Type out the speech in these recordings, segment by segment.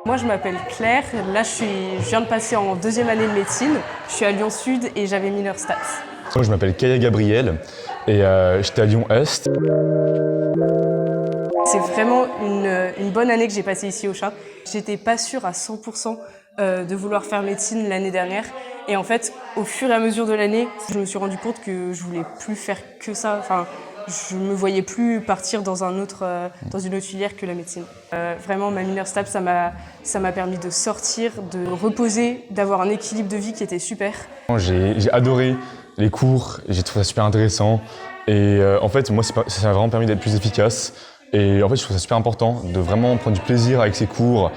Moi, je m'appelle Claire. Là, je viens de passer en deuxième année de médecine. Je suis à Lyon Sud et j'avais mineur stats. Moi, je m'appelle Kaya Gabriel et j'étais à Lyon Est. C'est vraiment une bonne année que j'ai passée ici au Chat. J'étais pas sûre à 100% de vouloir faire médecine l'année dernière. Et en fait, au fur et à mesure de l'année, je me suis rendu compte que je voulais plus faire que ça. Enfin, je me voyais plus partir dans une autre filière que la médecine. Vraiment, ma mineure STAPS, ça m'a permis de sortir, de reposer, d'avoir un équilibre de vie qui était super. J'ai adoré les cours, j'ai trouvé ça super intéressant. Et en fait, moi, ça m'a vraiment permis d'être plus efficace. Et en fait, je trouve ça super important de vraiment prendre du plaisir avec ces cours.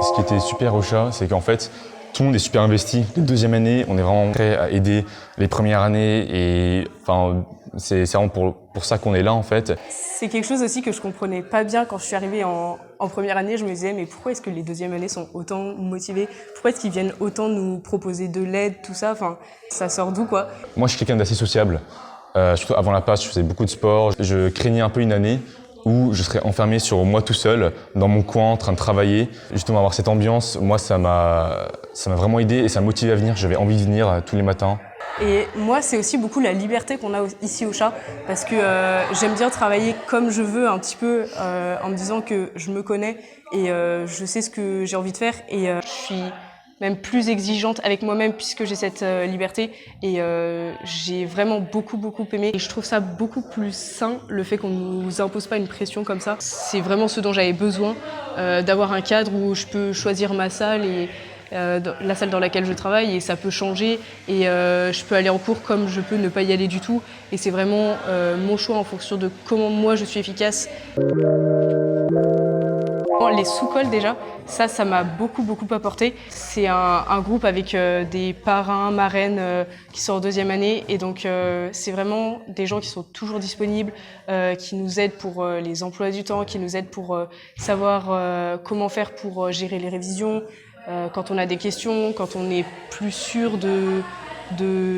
Ce qui était super au Chat, c'est qu'en fait, tout le monde est super investi. Les deuxième année, on est vraiment prêt à aider les premières années. Et enfin, c'est vraiment pour ça qu'on est là, en fait. C'est quelque chose aussi que je comprenais pas bien quand je suis arrivée en première année. Je me disais, mais pourquoi est-ce que les deuxièmes années sont autant motivés? Pourquoi est-ce qu'ils viennent autant nous proposer de l'aide, tout ça? Enfin, ça sort d'où, quoi? Moi, je suis quelqu'un d'assez sociable. Surtout avant la passe, je faisais beaucoup de sport. Je craignais un peu une année où je serais enfermé sur moi tout seul, dans mon coin, en train de travailler. Justement, avoir cette ambiance, moi, ça m'a vraiment aidé et ça m'a motivé à venir. J'avais envie de venir tous les matins. Et moi, c'est aussi beaucoup la liberté qu'on a ici au Chat, parce que j'aime bien travailler comme je veux un petit peu, en me disant que je me connais et je sais ce que j'ai envie de faire. Et je suis même plus exigeante avec moi-même puisque j'ai cette liberté. Et j'ai vraiment beaucoup aimé. Et je trouve ça beaucoup plus sain, le fait qu'on ne nous impose pas une pression comme ça. C'est vraiment ce dont j'avais besoin, d'avoir un cadre où je peux choisir ma salle et la salle dans laquelle je travaille, et ça peut changer et je peux aller en cours comme je peux ne pas y aller du tout, et c'est vraiment mon choix en fonction de comment moi je suis efficace. Les sous-cols déjà, ça m'a beaucoup apporté. C'est un groupe avec des parrains, marraines qui sont en deuxième année, et donc c'est vraiment des gens qui sont toujours disponibles, qui nous aident pour les emplois du temps, qui nous aident pour savoir comment faire pour gérer les révisions, quand on a des questions, quand on n'est plus sûr de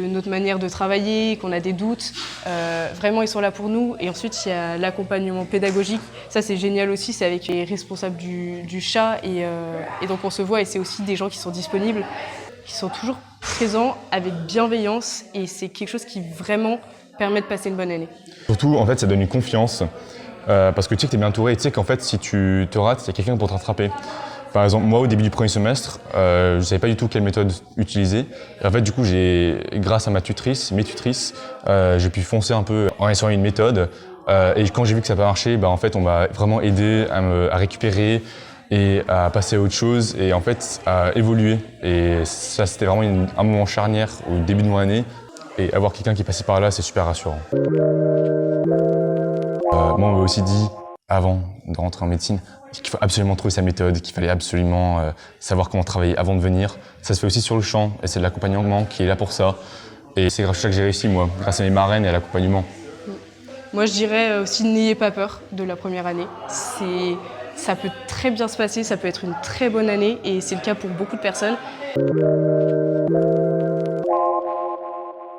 notre manière de travailler, qu'on a des doutes. Vraiment, ils sont là pour nous. Et ensuite, il y a l'accompagnement pédagogique. Ça, c'est génial aussi. C'est avec les responsables du Chat. Et donc, on se voit. Et c'est aussi des gens qui sont disponibles, qui sont toujours présents avec bienveillance. Et c'est quelque chose qui vraiment permet de passer une bonne année. Surtout, en fait, ça donne une confiance. Parce que tu sais que tu es bien entouré. Et tu sais qu'en fait, si tu te rates, il y a quelqu'un pour te rattraper. Par exemple, moi, au début du premier semestre, je ne savais pas du tout quelle méthode utiliser. Et en fait, du coup, grâce à mes tutrices, j'ai pu foncer un peu en essayant une méthode. Et quand j'ai vu que ça n'a pas marché, en fait, on m'a vraiment aidé à récupérer et à passer à autre chose et en fait, à évoluer. Et ça, c'était vraiment un moment charnière au début de mon année. Et avoir quelqu'un qui est passé par là, c'est super rassurant. Moi, on m'a aussi dit, avant de rentrer en médecine, qu'il faut absolument trouver sa méthode, qu'il fallait absolument savoir comment travailler avant de venir. Ça se fait aussi sur le champ, et c'est de l'accompagnement qui est là pour ça. Et c'est grâce à ça que j'ai réussi, moi, grâce à mes marraines et à l'accompagnement. Moi, je dirais aussi, n'ayez pas peur de la première année. Ça peut très bien se passer, ça peut être une très bonne année, et c'est le cas pour beaucoup de personnes.